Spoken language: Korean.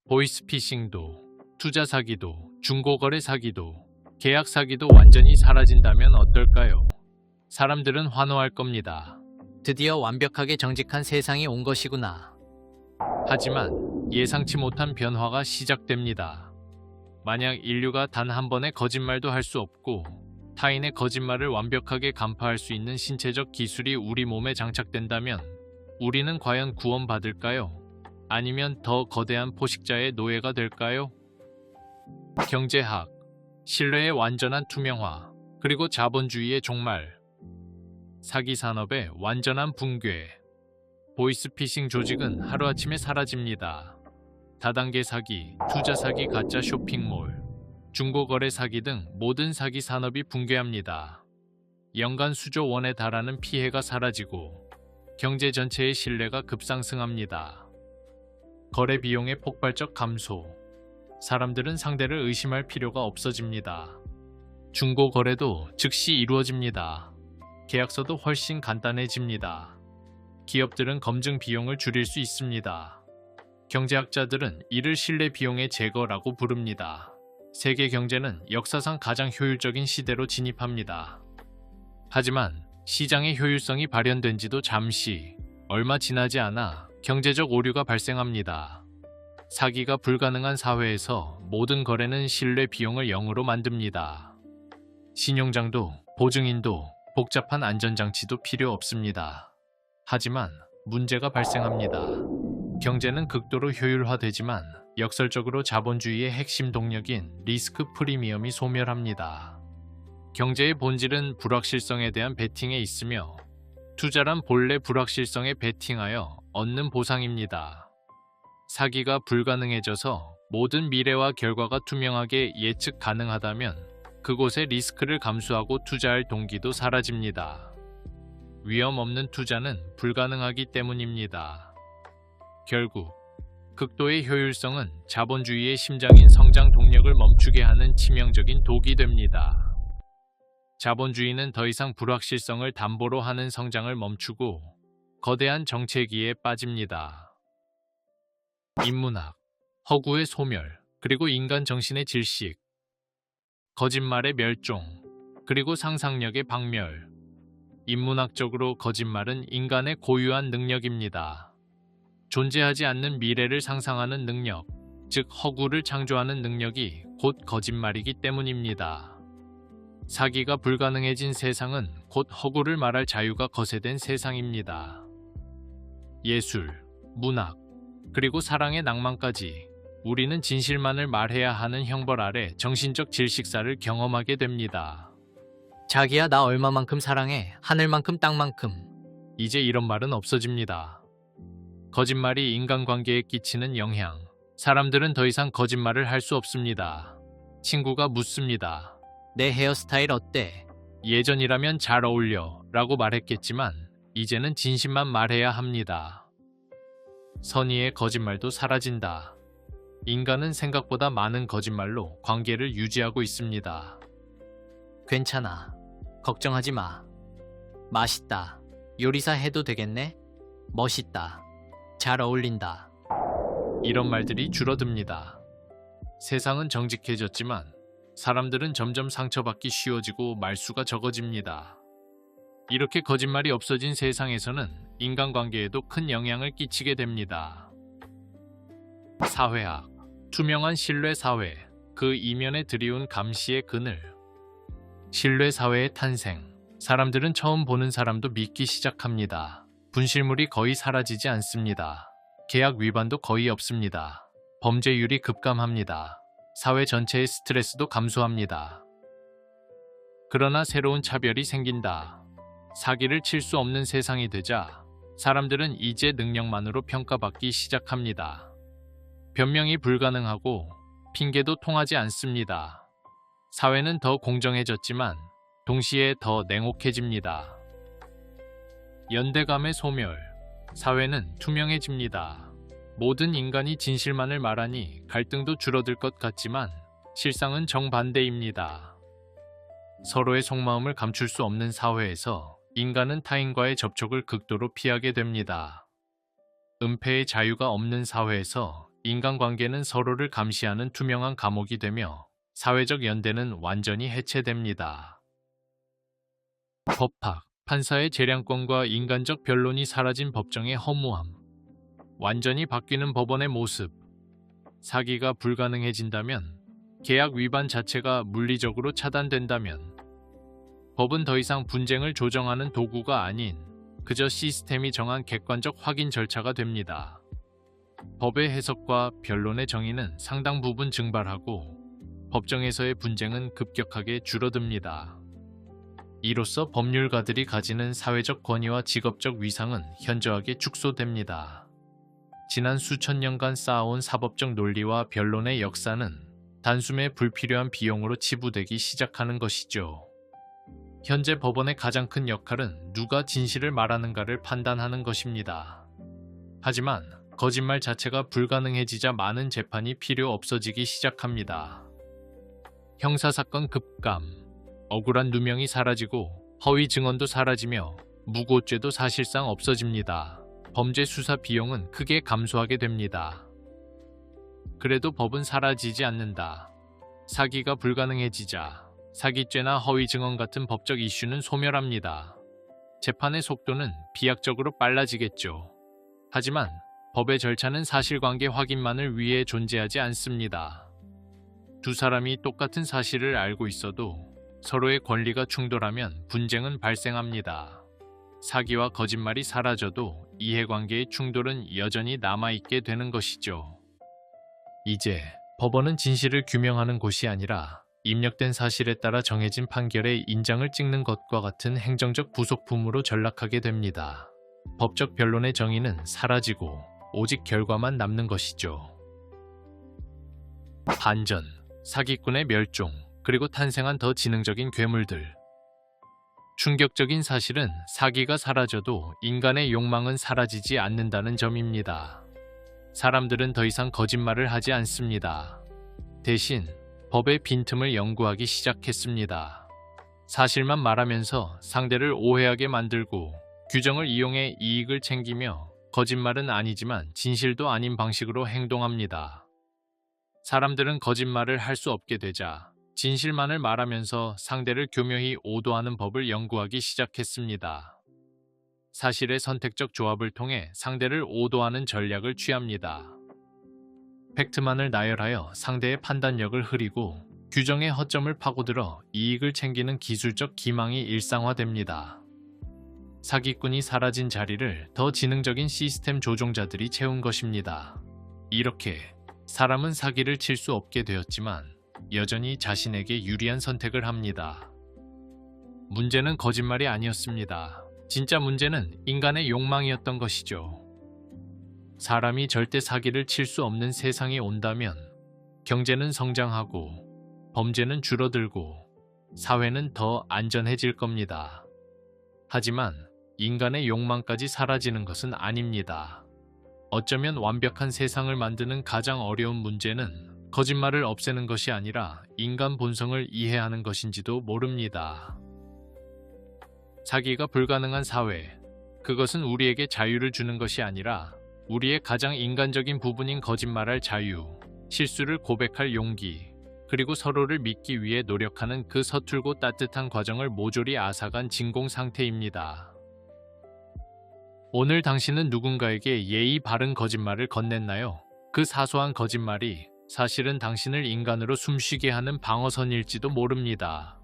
보이스피싱도, 투자 사기도, 중고거래 사기도, 계약 사기도 완전히 사라진다면 어떨까요? 사람들은 환호할 겁니다. 드디어 완벽하게 정직한 세상이 온 것이구나. 하지만 예상치 못한 변화가 시작됩니다. 만약 인류가 단 한 번의 거짓말도 할 수 없고 타인의 거짓말을 완벽하게 간파할 수 있는 신체적 기술이 우리 몸에 장착된다면 우리는 과연 구원받을까요? 아니면 더 거대한 포식자의 노예가 될까요? 경제학, 신뢰의 완전한 투명화, 그리고 자본주의의 종말, 사기 산업의 완전한 붕괴. 보이스피싱 조직은 하루아침에 사라집니다. 다단계 사기, 투자 사기, 가짜 쇼핑몰, 중고거래 사기 등 모든 사기 산업이 붕괴합니다. 연간 수조 원에 달하는 피해가 사라지고 경제 전체의 신뢰가 급상승합니다. 거래 비용의 폭발적 감소. 사람들은 상대를 의심할 필요가 없어집니다. 중고거래도 즉시 이루어집니다. 계약서도 훨씬 간단해집니다. 기업들은 검증 비용을 줄일 수 있습니다. 경제학자들은 이를 신뢰 비용의 제거라고 부릅니다. 세계 경제는 역사상 가장 효율적인 시대로 진입합니다. 하지만 시장의 효율성이 발현된 지도 잠시, 얼마 지나지 않아 경제적 오류가 발생합니다. 사기가 불가능한 사회에서 모든 거래는 신뢰 비용을 0으로 만듭니다. 신용장도, 보증인도, 복잡한 안전장치도 필요 없습니다. 하지만 문제가 발생합니다. 경제는 극도로 효율화되지만 역설적으로 자본주의의 핵심 동력인 리스크 프리미엄이 소멸합니다. 경제의 본질은 불확실성에 대한 베팅에 있으며 투자란 본래 불확실성에 베팅하여 얻는 보상입니다. 사기가 불가능해져서 모든 미래와 결과가 투명하게 예측 가능하다면 그곳의 리스크를 감수하고 투자할 동기도 사라집니다. 위험 없는 투자는 불가능하기 때문입니다. 결국 극도의 효율성은 자본주의의 심장인 성장 동력을 멈추게 하는 치명적인 독이 됩니다. 자본주의는 더 이상 불확실성을 담보로 하는 성장을 멈추고 거대한 정체기에 빠집니다. 인문학, 허구의 소멸, 그리고 인간 정신의 질식, 거짓말의 멸종, 그리고 상상력의 박멸. 인문학적으로 거짓말은 인간의 고유한 능력입니다. 존재하지 않는 미래를 상상하는 능력, 즉 허구를 창조하는 능력이 곧 거짓말이기 때문입니다. 사기가 불가능해진 세상은 곧 허구를 말할 자유가 거세된 세상입니다. 예술, 문학, 그리고 사랑의 낭만까지 우리는 진실만을 말해야 하는 형벌 아래 정신적 질식사를 경험하게 됩니다. 자기야, 나 얼마만큼 사랑해. 하늘만큼 땅만큼. 이제 이런 말은 없어집니다. 거짓말이 인간관계에 끼치는 영향. 사람들은 더 이상 거짓말을 할 수 없습니다. 친구가 묻습니다. 내 헤어스타일 어때? 예전이라면 잘 어울려 라고 말했겠지만 이제는 진심만 말해야 합니다. 선의의 거짓말도 사라진다. 인간은 생각보다 많은 거짓말로 관계를 유지하고 있습니다. 괜찮아. 걱정하지 마. 맛있다. 요리사 해도 되겠네? 멋있다. 잘 어울린다. 이런 말들이 줄어듭니다. 세상은 정직해졌지만 사람들은 점점 상처받기 쉬워지고 말수가 적어집니다. 이렇게 거짓말이 없어진 세상에서는 인간관계에도 큰 영향을 끼치게 됩니다. 사회학, 투명한 신뢰사회, 그 이면에 드리운 감시의 그늘. 신뢰사회의 탄생. 사람들은 처음 보는 사람도 믿기 시작합니다. 분실물이 거의 사라지지 않습니다. 계약 위반도 거의 없습니다. 범죄율이 급감합니다. 사회 전체의 스트레스도 감소합니다. 그러나 새로운 차별이 생긴다. 사기를 칠 수 없는 세상이 되자 사람들은 이제 능력만으로 평가받기 시작합니다. 변명이 불가능하고 핑계도 통하지 않습니다. 사회는 더 공정해졌지만 동시에 더 냉혹해집니다. 연대감의 소멸. 사회는 투명해집니다. 모든 인간이 진실만을 말하니 갈등도 줄어들 것 같지만 실상은 정반대입니다. 서로의 속마음을 감출 수 없는 사회에서 인간은 타인과의 접촉을 극도로 피하게 됩니다. 은폐의 자유가 없는 사회에서 인간관계는 서로를 감시하는 투명한 감옥이 되며 사회적 연대는 완전히 해체됩니다. 법학, 판사의 재량권과 인간적 변론이 사라진 법정의 허무함, 완전히 바뀌는 법원의 모습, 사기가 불가능해진다면, 계약 위반 자체가 물리적으로 차단된다면, 법은 더 이상 분쟁을 조정하는 도구가 아닌 그저 시스템이 정한 객관적 확인 절차가 됩니다. 법의 해석과 변론의 정의는 상당 부분 증발하고 법정에서의 분쟁은 급격하게 줄어듭니다. 이로써 법률가들이 가지는 사회적 권위와 직업적 위상은 현저하게 축소됩니다. 지난 수천 년간 쌓아온 사법적 논리와 변론의 역사는 단숨에 불필요한 비용으로 치부되기 시작하는 것이죠. 현재 법원의 가장 큰 역할은 누가 진실을 말하는가를 판단하는 것입니다. 하지만 거짓말 자체가 불가능해지자 많은 재판이 필요 없어지기 시작합니다. 형사사건 급감, 억울한 누명이 사라지고 허위 증언도 사라지며 무고죄도 사실상 없어집니다. 범죄 수사 비용은 크게 감소하게 됩니다. 그래도 법은 사라지지 않는다. 사기가 불가능해지자 사기죄나 허위 증언 같은 법적 이슈는 소멸합니다. 재판의 속도는 비약적으로 빨라지겠죠. 하지만 법의 절차는 사실관계 확인만을 위해 존재하지 않습니다. 두 사람이 똑같은 사실을 알고 있어도 서로의 권리가 충돌하면 분쟁은 발생합니다. 사기와 거짓말이 사라져도 이해관계의 충돌은 여전히 남아있게 되는 것이죠. 이제 법원은 진실을 규명하는 곳이 아니라 입력된 사실에 따라 정해진 판결에 인장을 찍는 것과 같은 행정적 부속품으로 전락하게 됩니다. 법적 변론의 정의는 사라지고 오직 결과만 남는 것이죠. 반전, 사기꾼의 멸종, 그리고 탄생한 더 지능적인 괴물들. 충격적인 사실은 사기가 사라져도 인간의 욕망은 사라지지 않는다는 점입니다. 사람들은 더 이상 거짓말을 하지 않습니다. 대신 법의 빈틈을 연구하기 시작했습니다. 사실만 말하면서 상대를 오해하게 만들고 규정을 이용해 이익을 챙기며 거짓말은 아니지만 진실도 아닌 방식으로 행동합니다. 사람들은 거짓말을 할 수 없게 되자 진실만을 말하면서 상대를 교묘히 오도하는 법을 연구하기 시작했습니다. 사실의 선택적 조합을 통해 상대를 오도하는 전략을 취합니다. 팩트만을 나열하여 상대의 판단력을 흐리고 규정의 허점을 파고들어 이익을 챙기는 기술적 기망이 일상화됩니다. 사기꾼이 사라진 자리를 더 지능적인 시스템 조종자들이 채운 것입니다. 이렇게 사람은 사기를 칠 수 없게 되었지만 여전히 자신에게 유리한 선택을 합니다. 문제는 거짓말이 아니었습니다. 진짜 문제는 인간의 욕망이었던 것이죠. 사람이 절대 사기를 칠 수 없는 세상이 온다면 경제는 성장하고 범죄는 줄어들고 사회는 더 안전해질 겁니다. 하지만 인간의 욕망까지 사라지는 것은 아닙니다. 어쩌면 완벽한 세상을 만드는 가장 어려운 문제는 거짓말을 없애는 것이 아니라 인간 본성을 이해하는 것인지도 모릅니다. 사기가 불가능한 사회, 그것은 우리에게 자유를 주는 것이 아니라 우리의 가장 인간적인 부분인 거짓말할 자유, 실수를 고백할 용기, 그리고 서로를 믿기 위해 노력하는 그 서툴고 따뜻한 과정을 모조리 앗아간 진공 상태입니다. 오늘 당신은 누군가에게 예의 바른 거짓말을 건넸나요? 그 사소한 거짓말이 사실은 당신을 인간으로 숨쉬게 하는 방어선일지도 모릅니다.